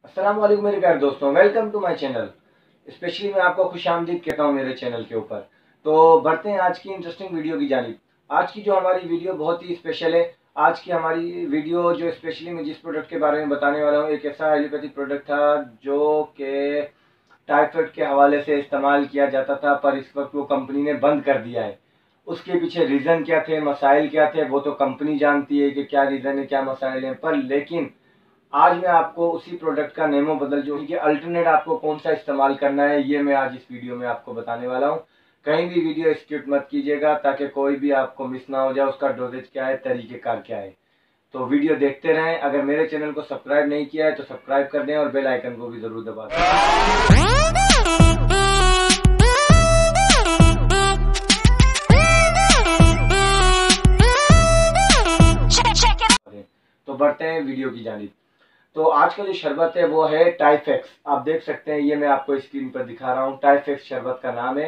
अस्सलाम वालेकुम मेरे प्यारे दोस्तों, welcome to my channel. Specially मैं आपको खुशामदीद कहता हूँ मेरे चैनल के ऊपर। तो बढ़ते हैं आज की इंटरेस्टिंग वीडियो की जानिब। आज की जो हमारी वीडियो बहुत ही स्पेशल है। आज की हमारी वीडियो जो स्पेशली मैं जिस प्रोडक्ट के बारे में बताने वाला हूँ, एक ऐसा एलोपैथिक प्रोडक्ट था जो कि टाइफाइड के हवाले से इस्तेमाल किया जाता था, पर इस वक्त वो कंपनी ने बंद कर दिया है। उसके पीछे रीज़न क्या थे, मसाइल क्या थे, वो तो कंपनी जानती है कि क्या रीज़न है, क्या मसाइल हैं। पर लेकिन आज मैं आपको उसी प्रोडक्ट का नेमो बदल जो कि अल्टरनेट आपको कौन सा इस्तेमाल करना है, ये मैं आज इस वीडियो में आपको बताने वाला हूँ। कहीं भी वीडियो स्किप मत कीजिएगा ताकि कोई भी आपको मिस ना हो जाए, उसका डोजेज क्या है, तरीकेकार क्या है। तो वीडियो देखते रहें। अगर मेरे चैनल को सब्सक्राइब नहीं किया है तो सब्सक्राइब कर दें और बेल आइकन को भी जरूर दबा दें। तो बढ़ते हैं वीडियो की जानिब। तो आज का जो शरबत है वो है टाइफेक्स। आप देख सकते हैं, ये मैं आपको स्क्रीन पर दिखा रहा हूँ। टाइफेक्स शरबत का नाम है।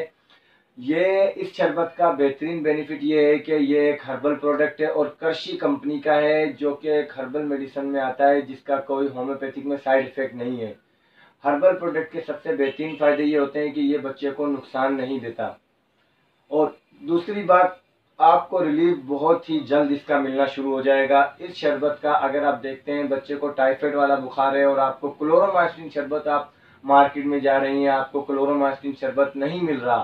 ये इस शरबत का बेहतरीन बेनिफिट ये है कि ये एक हर्बल प्रोडक्ट है और कृषि कंपनी का है, जो कि एक हर्बल मेडिसिन में आता है, जिसका कोई होम्योपैथिक में साइड इफेक्ट नहीं है। हर्बल प्रोडक्ट के सबसे बेहतरीन फायदे ये होते हैं कि ये बच्चे को नुकसान नहीं देता। और दूसरी बात, आपको रिलीफ बहुत ही जल्द इसका मिलना शुरू हो जाएगा। इस शरबत का अगर आप देखते हैं, बच्चे को टाइफाइड वाला बुखार है और आपको क्लोरोमाइसिन शरबत, आप मार्केट में जा रही हैं, आपको क्लोरोमाइसिन शरबत नहीं मिल रहा,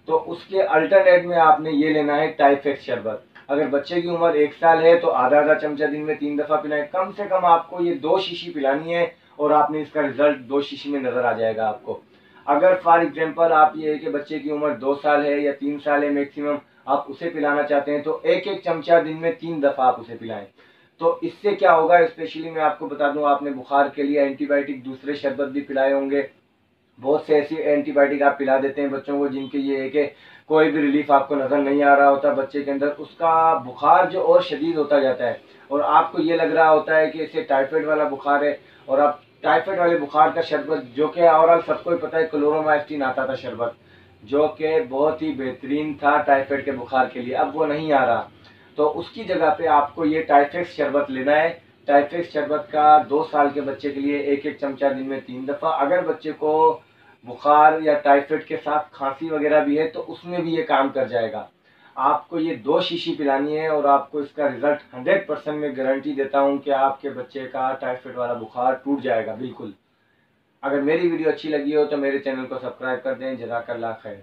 तो उसके अल्टरनेट में आपने ये लेना है टाइफेक्स शरबत। अगर बच्चे की उम्र 1 साल है तो आधा आधा चमचा दिन में 3 दफ़ा पिलाएं। कम से कम आपको ये 2 शीशी पिलानी है और आपने इसका रिजल्ट 2 शीशी में नजर आ जाएगा आपको। अगर फॉर एग्जांपल आप ये है कि बच्चे की उम्र 2 साल है या 3 साल है मैक्सिमम, आप उसे पिलाना चाहते हैं, तो एक एक चमचा दिन में 3 दफ़ा आप उसे पिलाएं। तो इससे क्या होगा, स्पेशली मैं आपको बता दूं, आपने बुखार के लिए एंटीबायोटिक दूसरे शरबत भी पिलाए होंगे। बहुत से ऐसी एंटीबायोटिक आप पिला देते हैं बच्चों को जिनके ये है कि कोई भी रिलीफ आपको नजर नहीं आ रहा होता बच्चे के अंदर, उसका बुखार जो और शदीद होता जाता है और आपको ये लग रहा होता है कि इसे टाइफाइड वाला बुखार है। और आप टाइफाइड वाले बुखार का शरबत, जो कि ओवरऑल सबको ही पता है, क्लोरोमाइसिन आता था शरबत, जो कि बहुत ही बेहतरीन था टाइफाइड के बुखार के लिए, अब वो नहीं आ रहा। तो उसकी जगह पे आपको ये टाइफेक्स शरबत लेना है। टाइफेक्स शरबत का 2 साल के बच्चे के लिए एक एक चमचा दिन में 3 दफ़ा। अगर बच्चे को बुखार या टाइफाइड के साथ खांसी वगैरह भी है तो उसमें भी ये काम कर जाएगा। आपको ये 2 शीशी पिलानी है और आपको इसका रिजल्ट 100% में गारंटी देता हूँ कि आपके बच्चे का टाइफाइड वाला बुखार टूट जाएगा बिल्कुल। अगर मेरी वीडियो अच्छी लगी हो तो मेरे चैनल को सब्सक्राइब कर दें। जज़ाकल्लाह खैर।